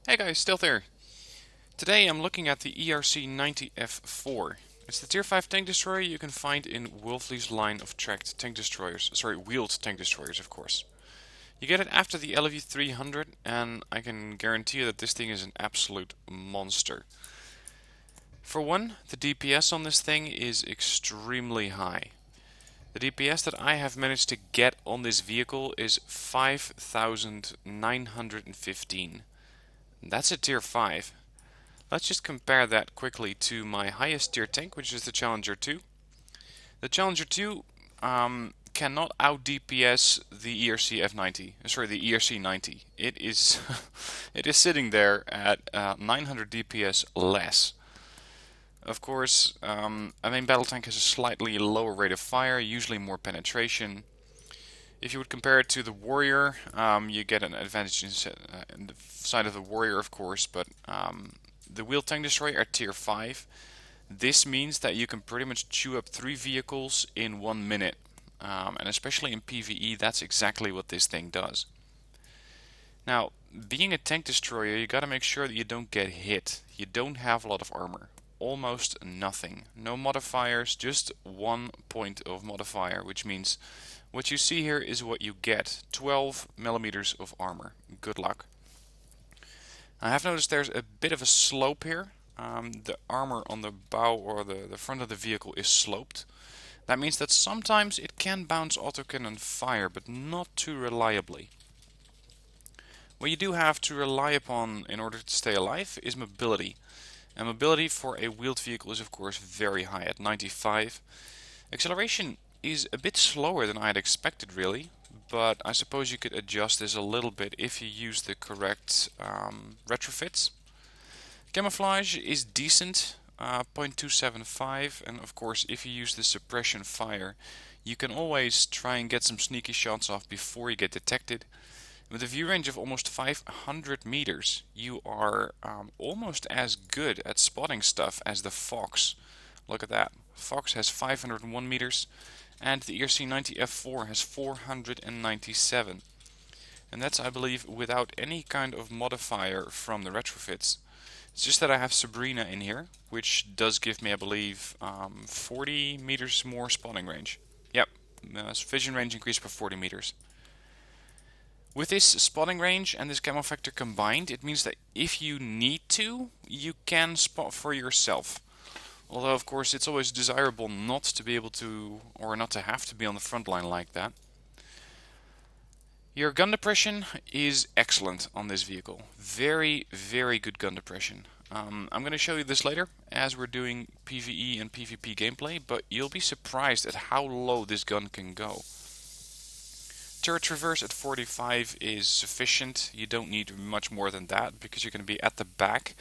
Hey guys, still there. Today I'm looking at the ERC90 F4. It's the Tier 5 tank destroyer you can find in Wolfley's line of tracked tank destroyers. Sorry, wheeled tank destroyers, of course. You get it after the LV300, and I can guarantee you that this thing is an absolute monster. For one, the DPS on this thing is extremely high. The DPS that I have managed to get on this vehicle is 5,915. That's a Tier 5. Let's just compare that quickly to my highest tier tank, which is the Challenger 2. The Challenger 2 cannot out DPS the ERC F90. Sorry, the ERC90. It is it is sitting there at 900 DPS less. Of course, a main battle tank has a slightly lower rate of fire, usually more penetration. If you would compare it to the Warrior, you get an advantage in the side of the Warrior, of course, but the wheel tank destroyer are tier 5. This means that you can pretty much chew up 3 vehicles in 1 minute. And especially in PvE, that's exactly what this thing does. Now, being a tank destroyer, you gotta make sure that you don't get hit. You don't have a lot of armor. Almost nothing. No modifiers, just 1 point of modifier, which means what you see here is what you get. 12 millimeters of armor. Good luck. I have noticed there's a bit of a slope here. The armor on the bow or the front of the vehicle is sloped. That means that sometimes it can bounce autocannon fire, but not too reliably. What you do have to rely upon in order to stay alive is mobility. And mobility for a wheeled vehicle is of course very high at 95. Acceleration is a bit slower than I had expected really, but I suppose you could adjust this a little bit if you use the correct retrofits. Camouflage is decent, 0.275, and of course if you use the suppression fire you can always try and get some sneaky shots off before you get detected. With a view range of almost 500 meters you are almost as good at spotting stuff as the Fox. Look at that. Fox has 501 meters and the ERC90 F4 has 497. And that's, I believe, without any kind of modifier from the retrofits. It's just that I have Sabrina in here, which does give me, I believe, 40 meters more spotting range. Yep, vision range increased by 40 meters. With this spotting range and this camo factor combined, it means that if you need to, you can spot for yourself. Although, of course, it's always desirable not to be able to, or not to have to be on the front line like that. Your gun depression is excellent on this vehicle. Very, very good gun depression. I'm going to show you this later as we're doing PvE and PvP gameplay, but you'll be surprised at how low this gun can go. Turret traverse at 45 is sufficient. You don't need much more than that because you're going to be at the back,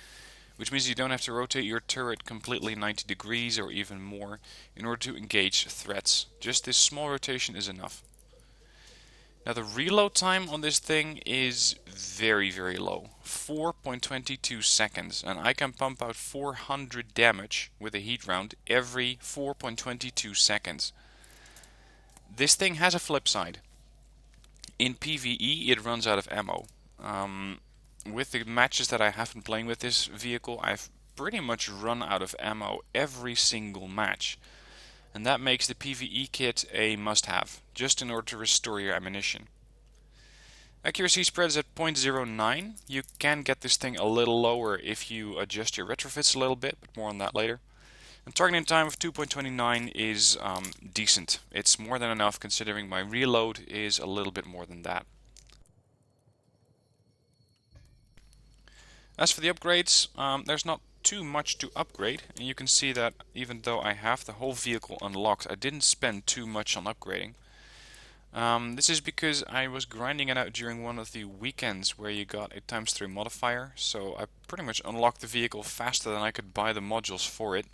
which means you don't have to rotate your turret completely 90 degrees or even more in order to engage threats. Just this small rotation is enough. Now the reload time on this thing is very, very low. 4.22 seconds, and I can pump out 400 damage with a heat round every 4.22 seconds. This thing has a flip side. In PvE it runs out of ammo. With the matches that I have been playing with this vehicle, I've pretty much run out of ammo every single match. And that makes the PvE kit a must-have, just in order to restore your ammunition. Accuracy spread is at 0.09. You can get this thing a little lower if you adjust your retrofits a little bit, but more on that later. And targeting time of 2.29 is decent. It's more than enough considering my reload is a little bit more than that. As for the upgrades, there's not too much to upgrade, and you can see that even though I have the whole vehicle unlocked, I didn't spend too much on upgrading. This is because I was grinding it out during one of the weekends where you got a ×3 modifier, so I pretty much unlocked the vehicle faster than I could buy the modules for it.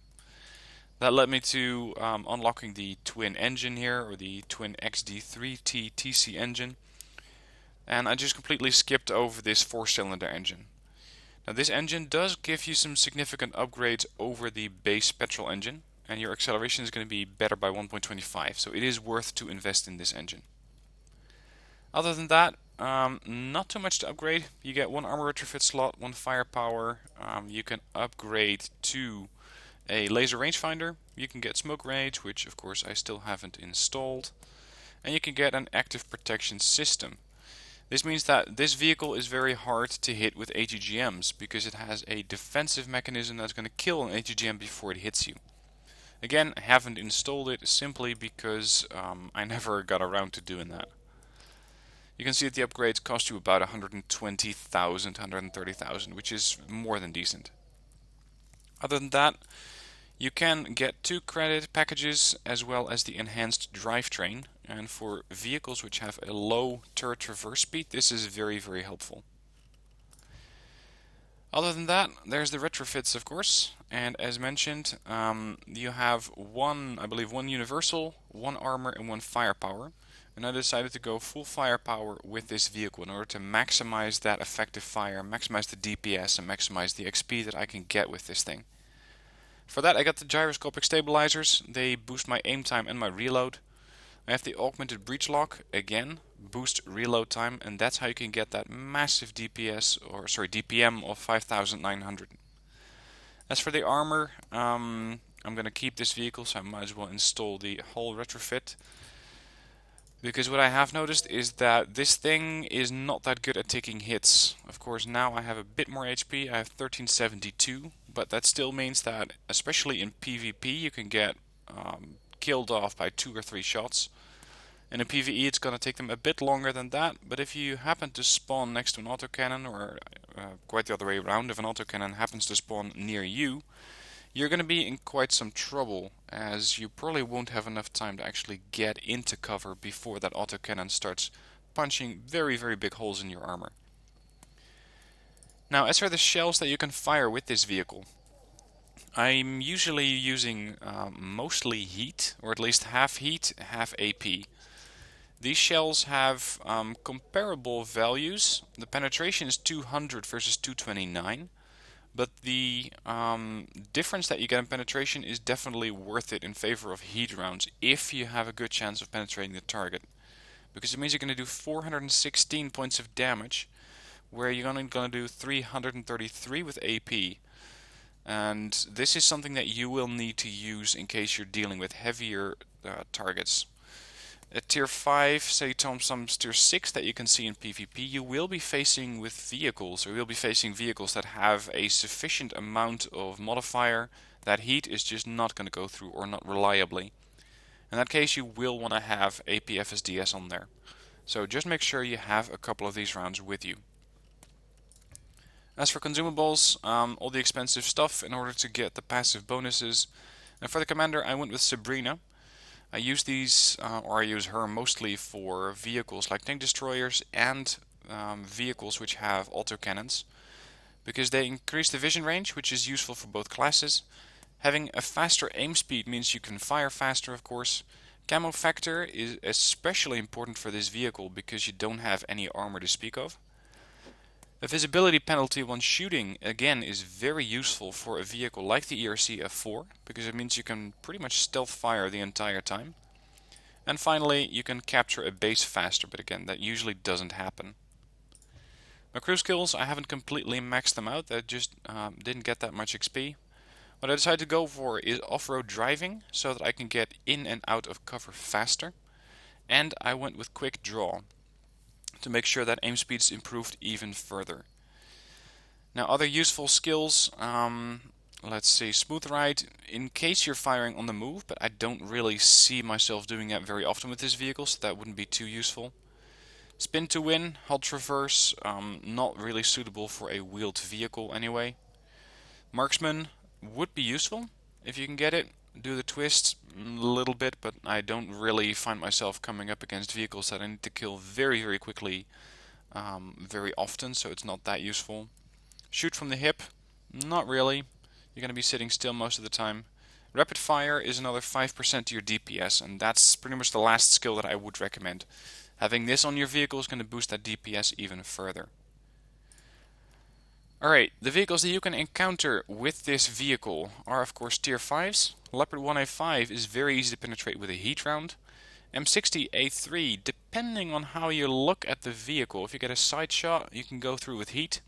That led me to unlocking the twin engine here, or the twin XD3T TC engine, and I just completely skipped over this 4-cylinder engine. Now this engine does give you some significant upgrades over the base petrol engine, and your acceleration is going to be better by 1.25, so it is worth to invest in this engine. Other than that, not too much to upgrade. You get one armor retrofit slot, one firepower. You can upgrade to a laser rangefinder. You can get smoke rage, which of course I still haven't installed. And you can get an active protection system. This means that this vehicle is very hard to hit with ATGMs because it has a defensive mechanism that's going to kill an ATGM before it hits you. Again, I haven't installed it simply because I never got around to doing that. You can see that the upgrades cost you about 120,000, 130,000, which is more than decent. Other than that, you can get 2 credit packages as well as the enhanced drivetrain, and for vehicles which have a low turret traverse speed, this is very, very helpful. Other than that, there's the retrofits, of course, and as mentioned, you have one universal, one armor, and one firepower. And I decided to go full firepower with this vehicle in order to maximize that effective fire, maximize the DPS, and maximize the XP that I can get with this thing. For that, I got the gyroscopic stabilizers. They boost my aim time and my reload. I have the augmented breach lock, again, boost reload time, and that's how you can get that massive DPM of 5,900. As for the armor, I'm going to keep this vehicle, so I might as well install the whole retrofit. Because what I have noticed is that this thing is not that good at taking hits. Of course, now I have a bit more HP, I have 1372, but that still means that, especially in PvP, you can get killed off by 2 or 3 shots. And in PvE it's going to take them a bit longer than that, but if you happen to spawn next to an autocannon, or quite the other way around, if an autocannon happens to spawn near you, you're going to be in quite some trouble, as you probably won't have enough time to actually get into cover before that autocannon starts punching very, very big holes in your armor. Now, as for the shells that you can fire with this vehicle, I'm usually using mostly heat, or at least half heat, half AP. These shells have comparable values. The penetration is 200 versus 229. But the difference that you get in penetration is definitely worth it in favor of heat rounds if you have a good chance of penetrating the target. Because it means you're going to do 416 points of damage, where you're only going to do 333 with AP. And this is something that you will need to use in case you're dealing with heavier targets. At tier 5, say some tier 6 that you can see in PvP, you will be facing with vehicles, or you'll be facing vehicles that have a sufficient amount of modifier that heat is just not going to go through, or not reliably. In that case, you will want to have AP FSDS on there. So just make sure you have a couple of these rounds with you. As for consumables, all the expensive stuff in order to get the passive bonuses. And for the commander, I went with Sabrina. I use these, or I use her mostly for vehicles like tank destroyers and vehicles which have autocannons, because they increase the vision range, which is useful for both classes. Having a faster aim speed means you can fire faster, of course. Camo factor is especially important for this vehicle because you don't have any armor to speak of. A visibility penalty when shooting, again, is very useful for a vehicle like the ERC F4, because it means you can pretty much stealth fire the entire time. And finally, you can capture a base faster, but again, that usually doesn't happen. My crew skills, I haven't completely maxed them out, that just didn't get that much XP. What I decided to go for is off-road driving, so that I can get in and out of cover faster. And I went with quick draw, to make sure that aim speeds improved even further. Now, other useful skills, let's see, smooth ride in case you're firing on the move, but I don't really see myself doing that very often with this vehicle, so that wouldn't be too useful. Spin to win, hull traverse, not really suitable for a wheeled vehicle anyway. Marksman would be useful if you can get it. Do the twist a little bit, but I don't really find myself coming up against vehicles that I need to kill very, very quickly, very often, so it's not that useful. Shoot from the hip, not really. You're going to be sitting still most of the time. Rapid fire is another 5% to your DPS, and that's pretty much the last skill that I would recommend. Having this on your vehicle is going to boost that DPS even further. Alright, the vehicles that you can encounter with this vehicle are of course tier 5s. Leopard 1A5 is very easy to penetrate with a heat round. M60A3 depending on how you look at the vehicle. If you get a side shot, you can go through with heat.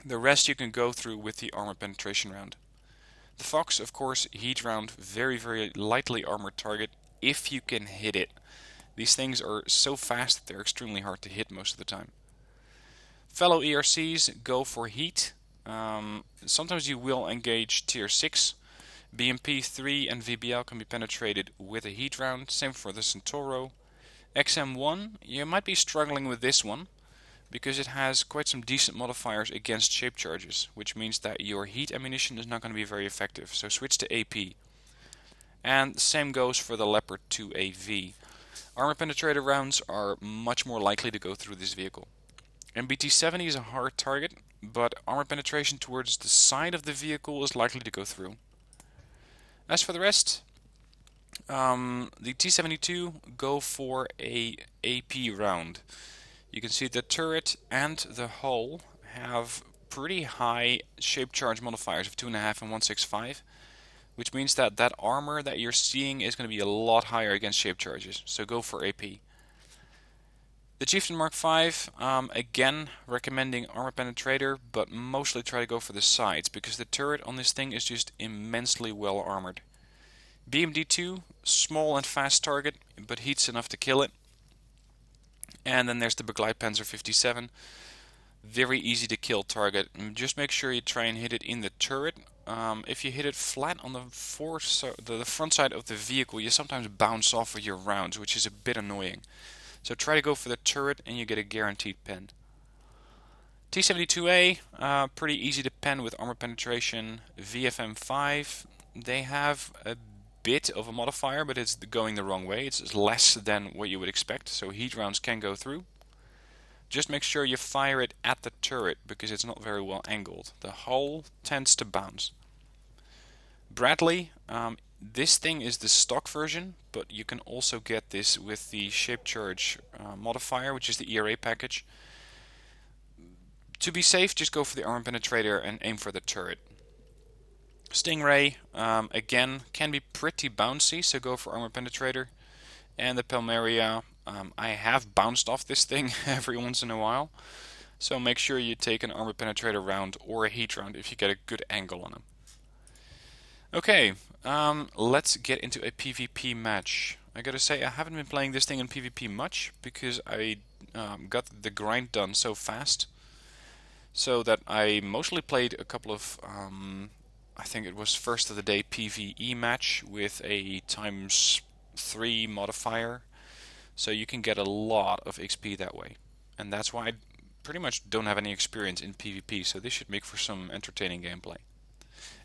The rest you can go through with the armor penetration round. The Fox, of course, heat round, very, very lightly armored target if you can hit it. These things are so fast that they're extremely hard to hit most of the time. Fellow ERCs go for heat. Sometimes you will engage tier 6. BMP 3 and VBL can be penetrated with a heat round, same for the Centauro. XM1, you might be struggling with this one, because it has quite some decent modifiers against shape charges, which means that your heat ammunition is not going to be very effective, so switch to AP. And the same goes for the Leopard 2AV. Armor penetrator rounds are much more likely to go through this vehicle. MBT-70 is a hard target, but armor penetration towards the side of the vehicle is likely to go through. As for the rest, the T-72 go for a AP round. You can see the turret and the hull have pretty high shape charge modifiers of 2.5 and 165, which means that that armor that you're seeing is going to be a lot higher against shape charges, so go for AP. The Chieftain Mark V, again recommending armor penetrator, but mostly try to go for the sides, because the turret on this thing is just immensely well armored. BMD-2, small and fast target, but heats enough to kill it. And then there's the Begleitpanzer 57, very easy to kill target. Just make sure you try and hit it in the turret. If you hit it flat on the front side of the vehicle, you sometimes bounce off with your rounds, which is a bit annoying. So try to go for the turret and you get a guaranteed pen. T-72A, pretty easy to pen with armor penetration. VFM5, they have a bit of a modifier, but it's going the wrong way. It's less than what you would expect, so heat rounds can go through. Just make sure you fire it at the turret, because it's not very well angled. The hull tends to bounce. Bradley, this thing is the stock version, but you can also get this with the shape charge modifier, which is the ERA package. To be safe, just go for the armor penetrator and aim for the turret. Stingray, again, can be pretty bouncy, so go for armor penetrator. And the Palmeria, I have bounced off this thing every once in a while, so make sure you take an armor penetrator round or a heat round if you get a good angle on them. Okay, let's get into a PvP match. I gotta say, I haven't been playing this thing in PvP much, because I got the grind done so fast, so that I mostly played a couple of, I think it was first of the day PvE match with a ×3 modifier, so you can get a lot of XP that way. And that's why I pretty much don't have any experience in PvP, so this should make for some entertaining gameplay.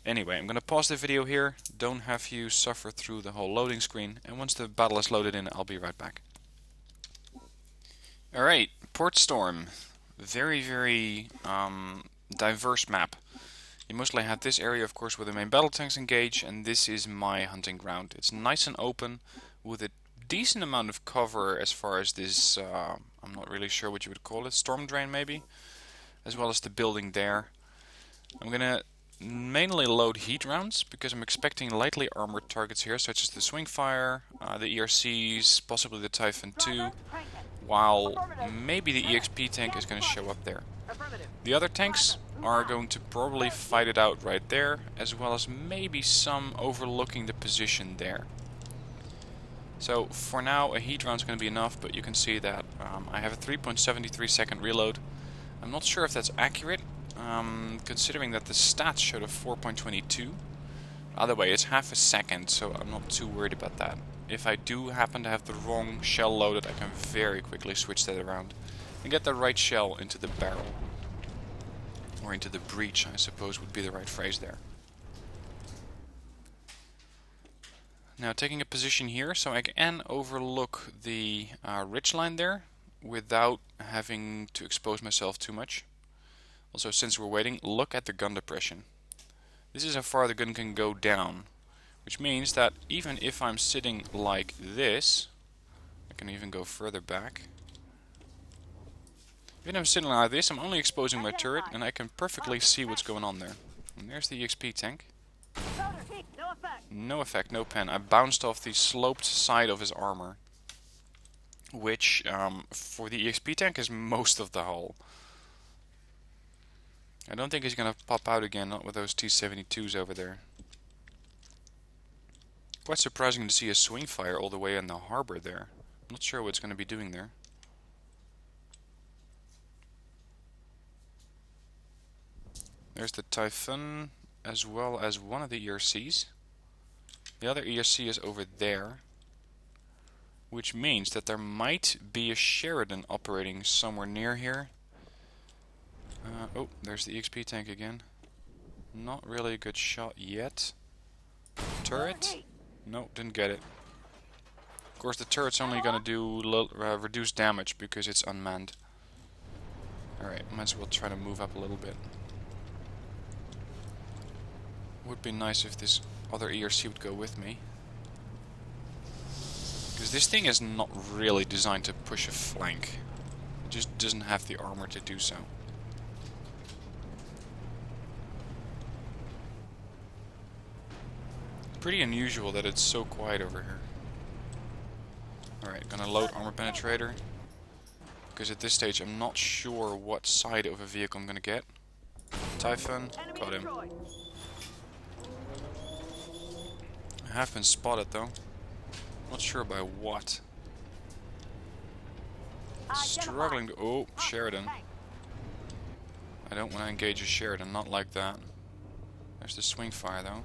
Anyway, I'm going to pause the video here, don't have you suffer through the whole loading screen, and once the battle is loaded in, I'll be right back. Alright, Port Storm. Very, very diverse map. You mostly have this area, of course, where the main battle tanks engage, and this is my hunting ground. It's nice and open, with a decent amount of cover as far as this, I'm not really sure what you would call it, storm drain maybe, as well as the building there. I'm gonna mainly load heat rounds, because I'm expecting lightly armored targets here, such as the Swingfire, the ERCs, possibly the Typhon 2, while maybe the EXP tank is going to show up there. The other tanks are going to probably fight it out right there, as well as maybe some overlooking the position there. So for now a heat round is going to be enough, but you can see that I have a 3.73 second reload. I'm not sure if that's accurate, considering that the stats showed a 4.22. Either way, it's half a second, so I'm not too worried about that. If I do happen to have the wrong shell loaded, I can very quickly switch that around and get the right shell into the barrel. Or into the breach, I suppose would be the right phrase there. Now taking a position here, so I can overlook the ridgeline there without having to expose myself too much. Also, since we're waiting, look at the gun depression. This is how far the gun can go down, which means that even if I'm sitting like this, I can even go further back. Even if I'm sitting like this, I'm only exposing my turret, and I can perfectly see what's going on there. And there's the EXP tank. No effect, no pen. I bounced off the sloped side of his armor. which for the EXP tank is most of the hull. I don't think he's going to pop out again, not with those T-72s over there. Quite surprising to see a swing fire all the way in the harbor there. I'm not sure what it's going to be doing there. There's the Typhoon, as well as one of the ERCs. The other ERC is over there, which means that there might be a Sheridan operating somewhere near here. Oh, there's the EXP tank again. Not really a good shot yet. Turret? No, didn't get it. Of course, the turret's only gonna do reduced damage because it's unmanned. Alright, might as well try to move up a little bit. Would be nice if this other ERC would go with me. Because this thing is not really designed to push a flank. It just doesn't have the armor to do so. Pretty unusual that it's so quiet over here. Alright, gonna load armor penetrator. Because at this stage I'm not sure what side of a vehicle I'm gonna get. Typhoon, got him. I have been spotted though. Not sure by what. Struggling to... Oh, Sheridan. I don't want to engage a Sheridan, not like that. There's the swing fire though.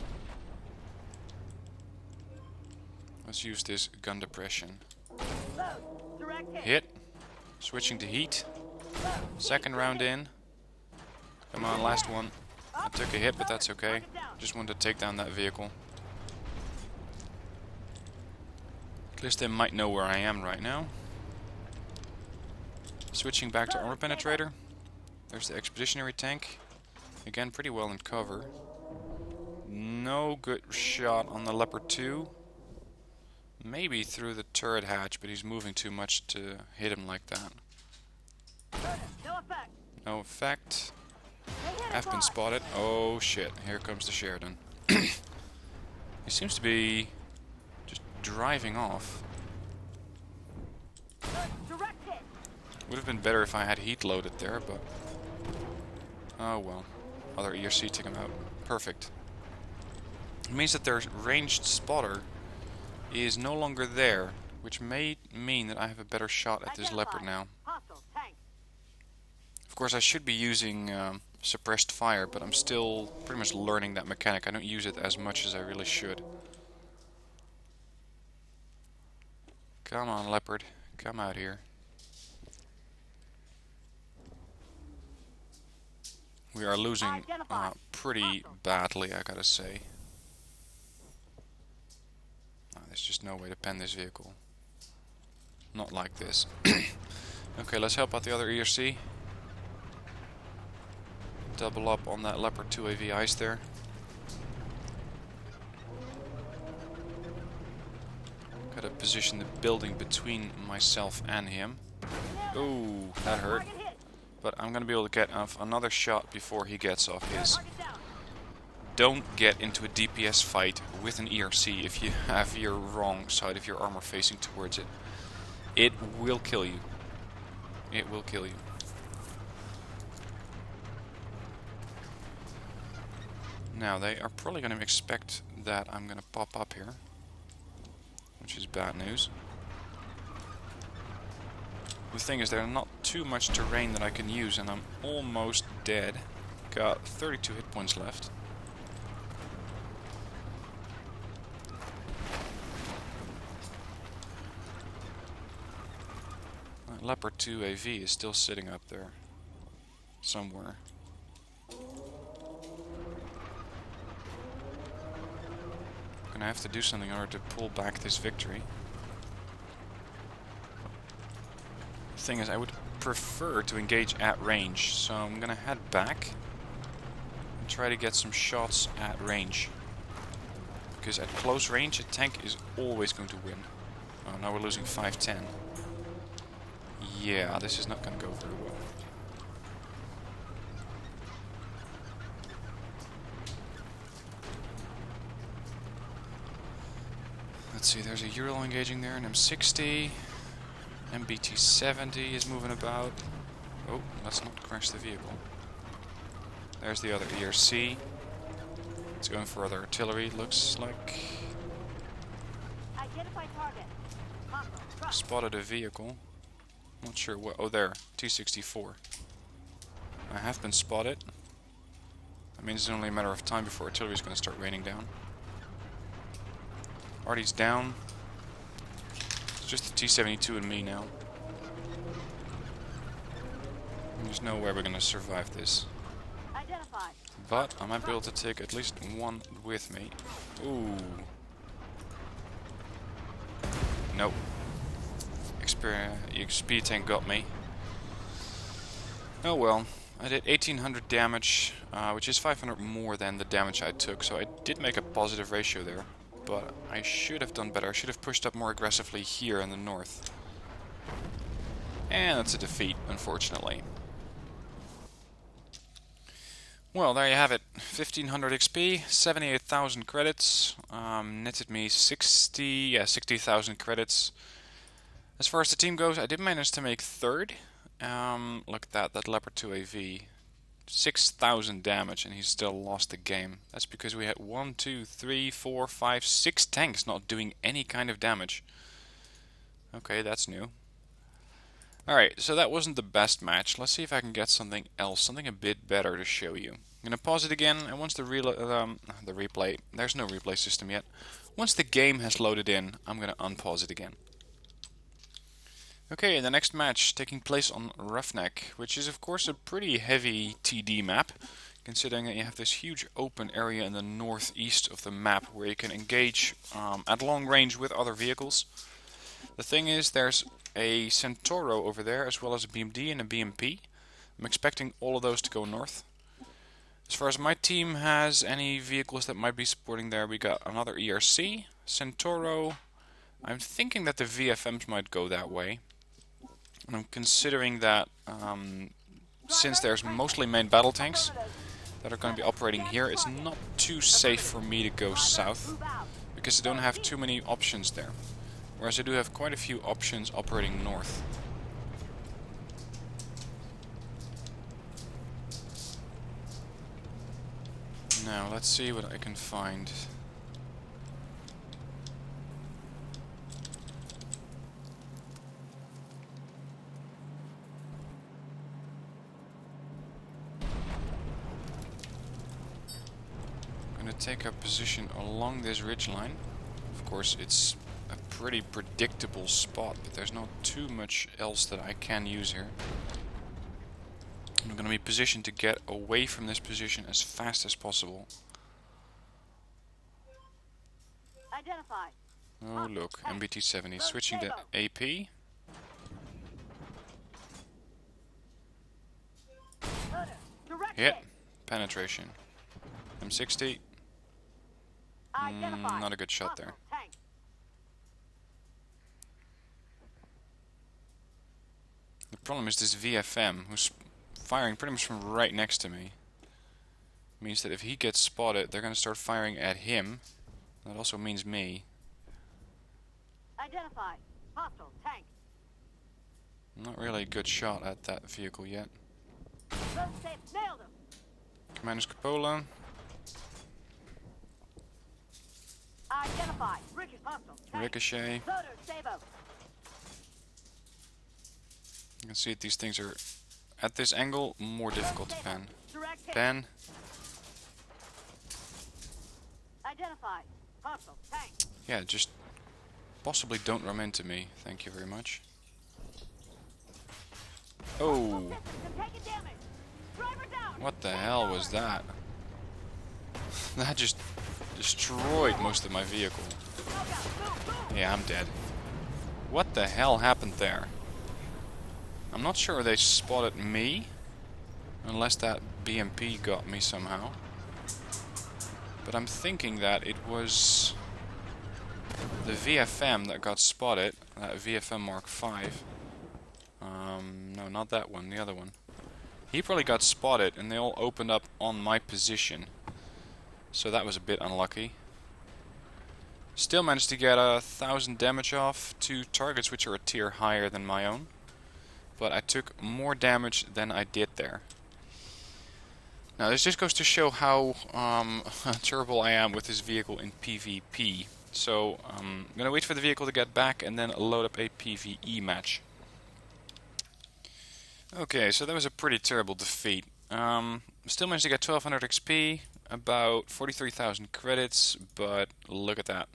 Let's use this gun depression. Hit. Switching to heat. Second round in. Come on, last one. I took a hit, but that's okay. Just wanted to take down that vehicle. At least they might know where I am right now. Switching back to armor penetrator. There's the expeditionary tank. Again, pretty well in cover. No good shot on the Leopard 2. Maybe through the turret hatch, but he's moving too much to hit him like that. No effect. I've been spotted. Oh shit, here comes the Sheridan. He seems to be just driving off. Would have been better if I had heat loaded there, but... oh well. Other ERC took him out. Perfect. It means that their ranged spotter is no longer there, which may mean that I have a better shot at this Leopard now. Of course, I should be using suppressed fire, but I'm still pretty much learning that mechanic. I don't use it as much as I really should. Come on, Leopard. Come out here. We are losing pretty badly, I gotta say. There's just no way to pen this vehicle. Not like this. Okay, let's help out the other ERC. Double up on that Leopard 2 AVIs there. Gotta position the building between myself and him. Oh, that hurt. But I'm gonna be able to get off another shot before he gets off his. Don't get into a DPS fight with an ERC if you have your wrong side of your armor facing towards it. It will kill you. It will kill you. Now, they are probably going to expect that I'm going to pop up here, which is bad news. The thing is, there's not too much terrain that I can use, and I'm almost dead. Got 32 hit points left. That Leopard 2 AV is still sitting up there somewhere. I'm gonna have to do something in order to pull back this victory. The thing is, I would prefer to engage at range, so I'm gonna head back and try to get some shots at range. Because at close range, a tank is always going to win. Oh, now we're losing 510. Yeah, this is not gonna go very well. Let's see, there's a Ural engaging there, and I'm 60. MBT-70 is moving about. Oh, let's not crash the vehicle. There's the other ERC. It's going for other artillery, looks like. Identify target. Spotted a vehicle. Not sure what. Oh, there. T-64. I have been spotted. That means it's only a matter of time before artillery is going to start raining down. Artie's down. It's just the T-72 and me now. There's no way we're going to survive this. Identify. But I might be able to take at least one with me. Ooh. Nope. XP tank got me. Oh well. I did 1800 damage, which is 500 more than the damage I took, so I did make a positive ratio there. But I should have done better. I should have pushed up more aggressively here in the north. And that's a defeat, unfortunately. Well, there you have it. 1500 XP, 78,000 credits, netted me 60,000 credits. As far as the team goes, I did manage to make third. Look at that Leopard 2 AV. 6,000 damage and he still lost the game. That's because we had 1, 2, 3, 4, 5, 6 tanks not doing any kind of damage. Okay, that's new. Alright, so that wasn't the best match. Let's see if I can get something else, something a bit better to show you. I'm gonna pause it again, and once the replay, there's no replay system yet. Once the game has loaded in, I'm gonna unpause it again. Okay, the next match taking place on Roughneck, which is of course a pretty heavy TD map, considering that you have this huge open area in the northeast of the map where you can engage at long range with other vehicles. The thing is, there's a Centauro over there, as well as a BMD and a BMP. I'm expecting all of those to go north. As far as my team has any vehicles that might be supporting there, we got another ERC, Centauro. I'm thinking that the VFMs might go that way. And I'm considering that since there's mostly main battle tanks that are going to be operating here, it's not too safe for me to go south, because I don't have too many options there. Whereas I do have quite a few options operating north. Now, let's see what I can find. I'm going to take up position along this ridgeline. Of course, it's a pretty predictable spot, but there's not too much else that I can use here. I'm going to be positioned to get away from this position as fast as possible. Identify. Oh look, MBT-70 switching to AP. Hit. Penetration. M60. Not a good shot there. The problem is this VFM, who's firing pretty much from right next to me. Means that if he gets spotted, they're going to start firing at him. That also means me. Identify. Hostile tank. Not really a good shot at that vehicle yet. Nailed him. Commander Scopola. Identify. Ricochet. You can see that these things are, at this angle, more difficult to pen. Pen. Identify. Hostile tank. Yeah, just possibly don't run into me. Thank you very much. Oh. What the hell was that? That just destroyed most of my vehicle. Yeah, I'm dead. What the hell happened there? I'm not sure they spotted me, unless that BMP got me somehow. But I'm thinking that it was the VFM that got spotted, that VFM Mark 5. No, not that one, the other one. He probably got spotted and they all opened up on my position. So that was a bit unlucky. Still managed to get 1,000 damage off two targets which are a tier higher than my own. But I took more damage than I did there. Now this just goes to show how terrible I am with this vehicle in PvP. So I'm gonna wait for the vehicle to get back and then load up a PvE match. Okay, so that was a pretty terrible defeat. Still managed to get 1200 XP, about 43,000 credits, but look at that.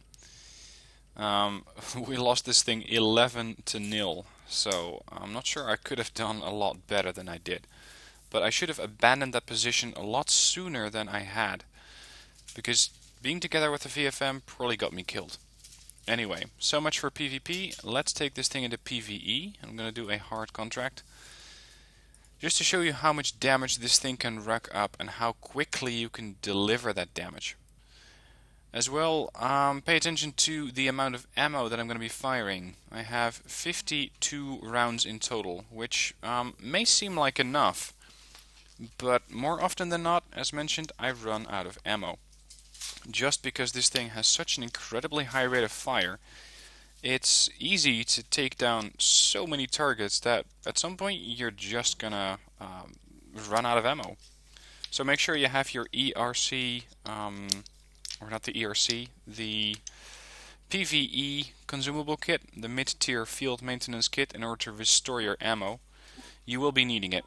We lost this thing 11-0, so I'm not sure I could have done a lot better than I did. But I should have abandoned that position a lot sooner than I had, because being together with the VFM probably got me killed. Anyway, so much for PvP. Let's take this thing into PvE. I'm going to do a hard contract, just to show you how much damage this thing can rack up and how quickly you can deliver that damage. As well, pay attention to the amount of ammo that I'm going to be firing. I have 52 rounds in total, which may seem like enough, but more often than not, as mentioned, I run out of ammo. Just because this thing has such an incredibly high rate of fire, it's easy to take down so many targets that at some point you're just gonna run out of ammo. So make sure you have your ERC, or not the ERC, the PvE consumable kit, the mid-tier field maintenance kit, in order to restore your ammo. You will be needing it.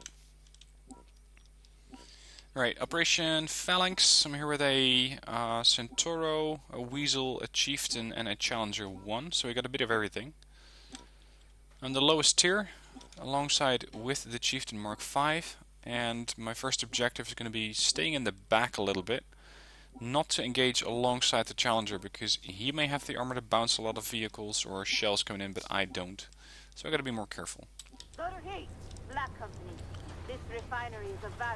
Right, Operation Phalanx. I'm here with a Centauro, a Weasel, a Chieftain, and a Challenger 1, so we got a bit of everything. I'm the lowest tier, alongside with the Chieftain Mark V, and my first objective is going to be staying in the back a little bit, not to engage alongside the Challenger, because he may have the armor to bounce a lot of vehicles or shells coming in, but I don't. So I got to be more careful.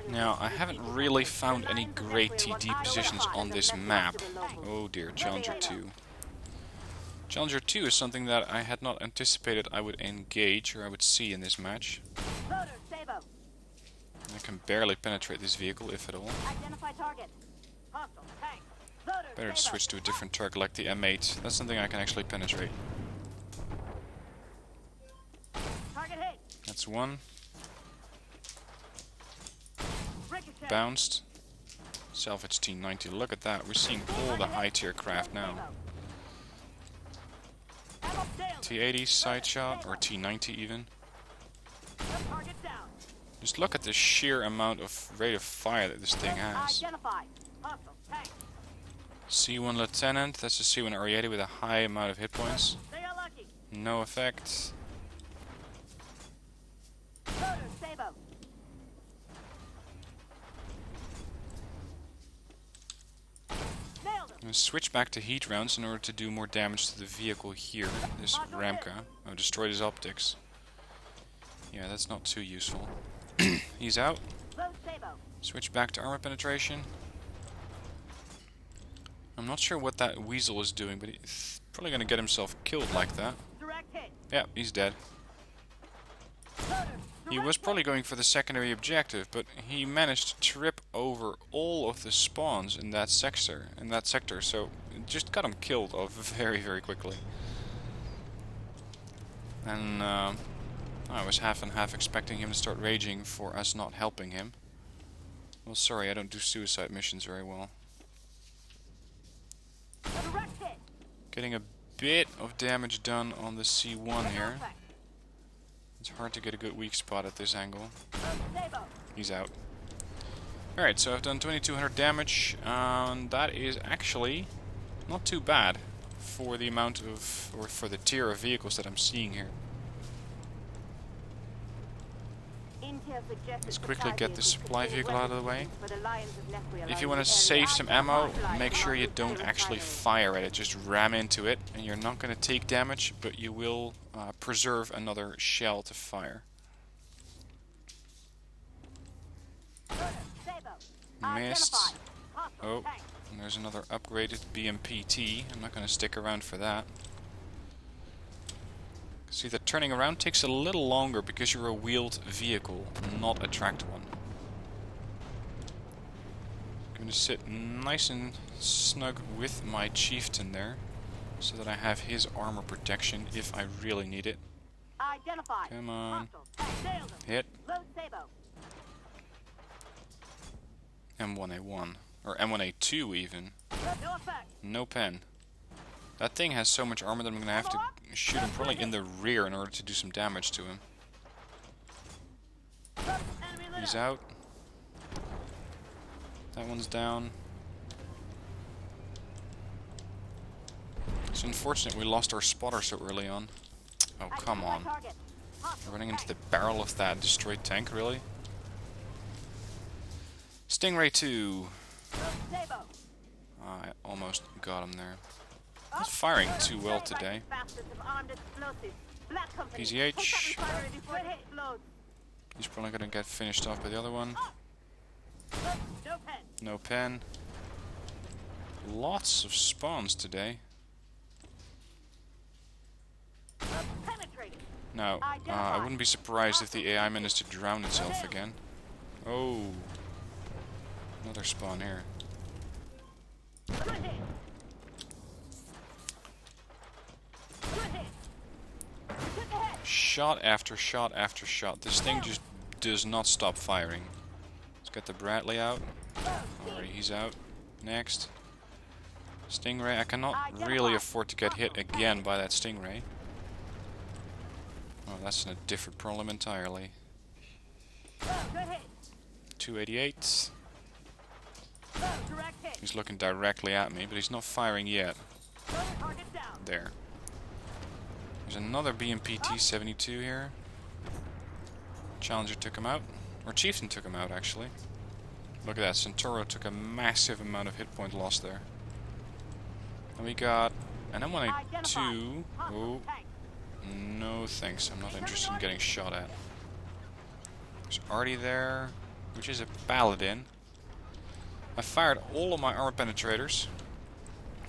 Now, I haven't really found any great TD positions on this map. Oh dear, Challenger 2. Challenger 2 is something that I had not anticipated I would engage or I would see in this match. I can barely penetrate this vehicle, if at all. Better to switch to a different target like the M8. That's something I can actually penetrate. That's one. Bounced. Salvage T90. Look at that. We're seeing all the high tier craft now. T80 side shot, or T90 even. Just look at the sheer amount of rate of fire that this thing has. C1 Lieutenant. That's a C1 R80 with a high amount of hit points. No effect. I'm going to switch back to heat rounds in order to do more damage to the vehicle here. This Ramka. I've destroyed his optics. Yeah, that's not too useful. He's out. Switch back to armor penetration. I'm not sure what that Weasel is doing, but he's probably going to get himself killed like that. Yeah, he's dead. He was probably going for the secondary objective, but he managed to trip over all of the spawns in that sector, so it just got him killed off very, very quickly. And I was half and half expecting him to start raging for us not helping him. Well, sorry, I don't do suicide missions very well. Getting a bit of damage done on the C1 here. It's hard to get a good weak spot at this angle. He's out. Alright, so I've done 2200 damage, and that is actually not too bad for the amount of, or for the tier of vehicles that I'm seeing here. Let's quickly get the supply vehicle out of the way. If you want to save some ammo, make sure you don't actually fire at it, just ram into it, and you're not going to take damage, but you will preserve another shell to fire. Missed. Oh, and there's another upgraded BMPT. I'm not going to stick around for that. See, the turning around takes a little longer because you're a wheeled vehicle, not a tracked one. I'm going to sit nice and snug with my Chieftain there. so that I have his armor protection if I really need it. Identified. Come on. Hostile tank. Nailed him. Hit. Load Sabo. M1A1. Or M1A2 even. No effect. No pen. That thing has so much armor that I'm going to have to shoot him probably in the rear in order to do some damage to him. Enemy lit He's up. out. That one's down. It's unfortunate we lost our spotter so early on. Oh, come on. Target. We're Hostile running into the tank. barrel of that destroyed tank, really? Stingray 2. Load Sabo. I almost got him there. He's firing too well today. PZH. He's probably going to get finished off by the other one. No pen. No pen. Lots of spawns today. Penetrating. Now, I wouldn't be surprised if the AI managed to drown itself again. Oh. Another spawn here. Good hit. Good hit. Took the head. Shot after shot after shot. This thing just does not stop firing. Let's get the Bradley out. Alrighty, he's out. Next. Stingray. I cannot really afford to get hit again by that Stingray. Oh, that's a different problem entirely. Good hit. 288. Direct hit. He's looking directly at me, but he's not firing yet. Target down. There. There's another BMP T-72 here. Challenger took him out. Or Chieftain took him out, actually. Look at that. Centauro took a massive amount of hit point loss there. And we got an M1A2. Oh, no thanks. I'm not interested in getting shot at. There's Artie there, which is a Paladin. I fired all of my armor penetrators.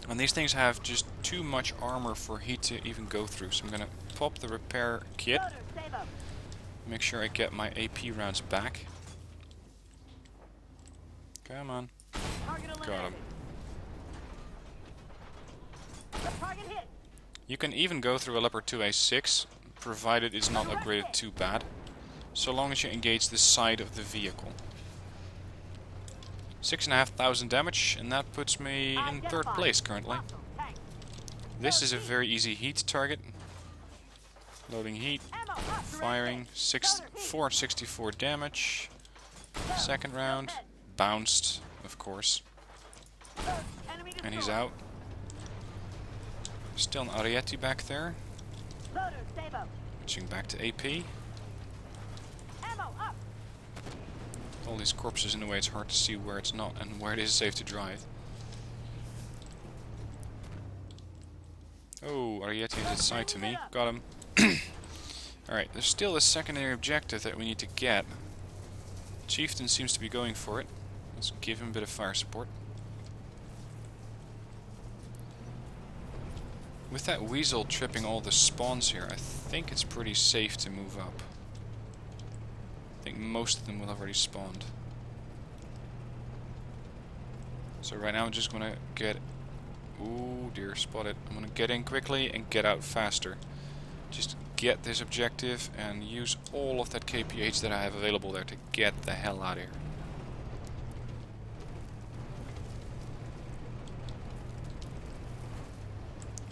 And these things have just too much armor for heat to even go through. So I'm going to pop the repair kit. Make sure I get my AP rounds back. Come on. Got him. Target hit. You can even go through a Leopard 2A6, provided it's not upgraded too bad. So long as you engage the side of the vehicle. 6,500 damage, and that puts me in 3rd place currently. This is a very easy heat target. Loading heat, firing, 464 damage. 2nd round, bounced, of course. And he's out. Still an Ariete back there. Switching back to AP. All these corpses in the way, it's hard to see where it's not and where it is safe to drive. Oh, Ariete is side to me. Got him. Alright, there's still a secondary objective that we need to get. Chieftain seems to be going for it. Let's give him a bit of fire support. With that weasel tripping all the spawns here, I think it's pretty safe to move up. I think most of them will have already spawned. So right now I'm just gonna get... Ooh dear, spotted. I'm gonna get in quickly and get out faster. Just get this objective and use all of that KPH that I have available there to get the hell out of here.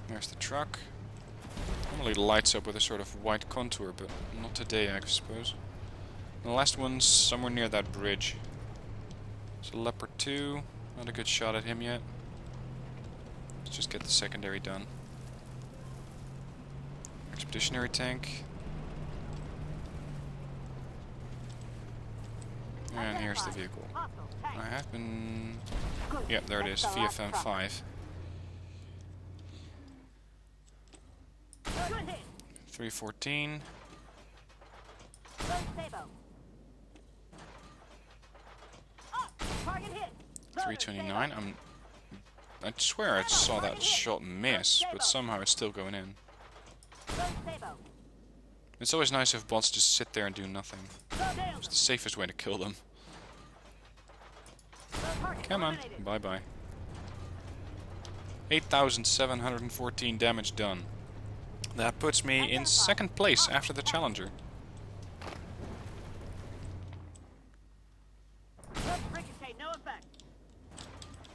There's the truck. Normally lights up with a sort of white contour, but not today I suppose. The last one's somewhere near that bridge. So Leopard 2, not a good shot at him yet. Let's just get the secondary done. Expeditionary tank. And here's the vehicle. I have been... Yep, there it is, VFM 5. 314. 329. I swear I saw that shot miss, but somehow it's still going in. It's always nice if bots just sit there and do nothing. It's the safest way to kill them. Come on, bye-bye. 8,714 damage done. That puts me in second place after the Challenger. Ricochet, no effect.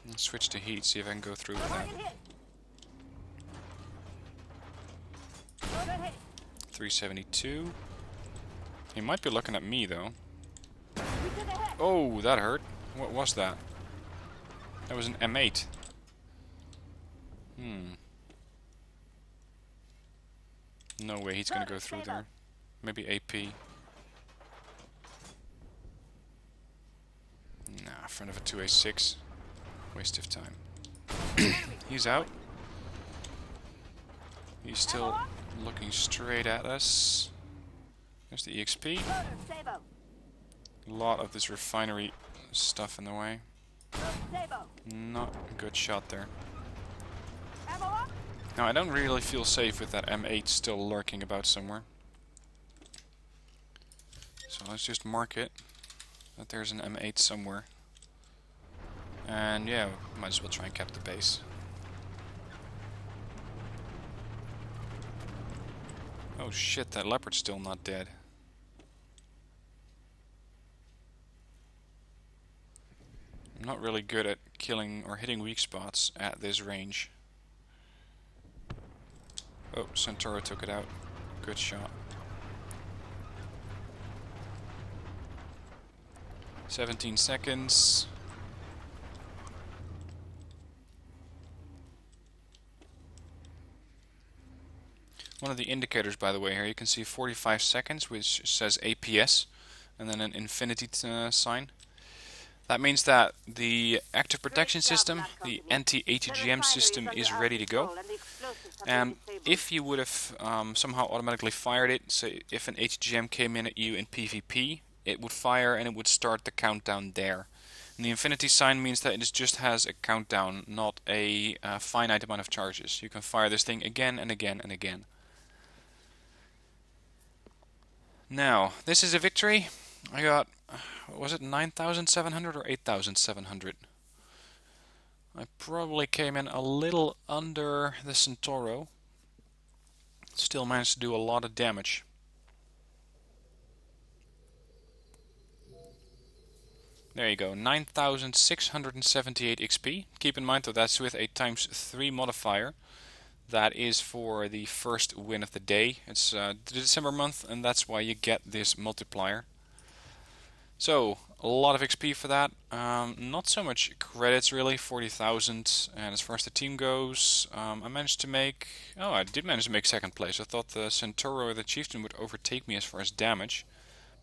Let's switch to heat, see if I can go through with that. Target hit. Good hit. 372. He might be looking at me though. We took a hit. Oh, that hurt. What was that? That was an M8. No way he's gonna go through there. Maybe AP. Nah, front of a 2A6. Waste of time. He's out. He's still looking straight at us. There's the EXP. A lot of this refinery stuff in the way. Not a good shot there. Now I don't really feel safe with that M8 still lurking about somewhere. So let's just mark it that there's an M8 somewhere. And yeah, might as well try and cap the base. Oh shit, that leopard's still not dead. I'm not really good at killing or hitting weak spots at this range. Oh, Centauro took it out. Good shot. 17 seconds. One of the indicators, by the way, here you can see 45 seconds, which says APS, and then an infinity sign. That means that the active protection system, the anti-ATGM system, is ready to go. And if you would have somehow automatically fired it, say if an ATGM came in at you in PvP, it would fire and it would start the countdown there. And the infinity sign means that it just has a countdown, not a finite amount of charges. You can fire this thing again and again and again. Now, this is a victory. I got, was it 9,700 or 8,700? I probably came in a little under the Centauro. Still managed to do a lot of damage. There you go, 9,678 XP. Keep in mind that that's with a ×3 modifier. That is for the first win of the day. It's the December month, and that's why you get this multiplier. So, a lot of XP for that. Not so much credits really, 40,000. And as far as the team goes, I managed to make... Oh, I did manage to make second place. I thought the Centauro or the Chieftain would overtake me as far as damage.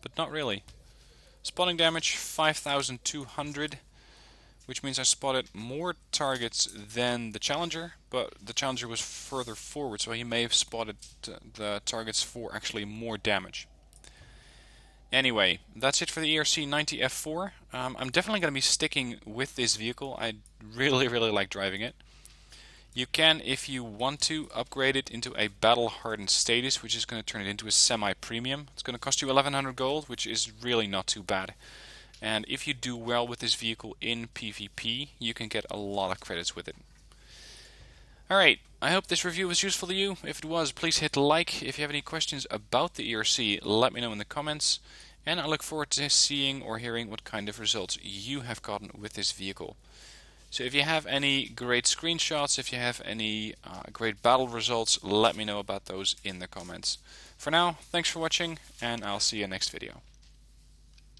But not really. Spotting damage, 5,200. Which means I spotted more targets than the Challenger. But the Challenger was further forward, so he may have spotted the targets for actually more damage. Anyway, that's it for the ERC90 F4. I'm definitely going to be sticking with this vehicle. I really like driving it. You can, if you want to, upgrade it into a battle-hardened status, which is going to turn it into a semi-premium. It's going to cost you 1,100 gold, which is really not too bad. And if you do well with this vehicle in PvP, you can get a lot of credits with it. Alright, I hope this review was useful to you. If it was, please hit like. If you have any questions about the ERC, let me know in the comments. And I look forward to seeing or hearing what kind of results you have gotten with this vehicle. So if you have any great screenshots, if you have any great battle results, let me know about those in the comments. For now, thanks for watching, and I'll see you next video.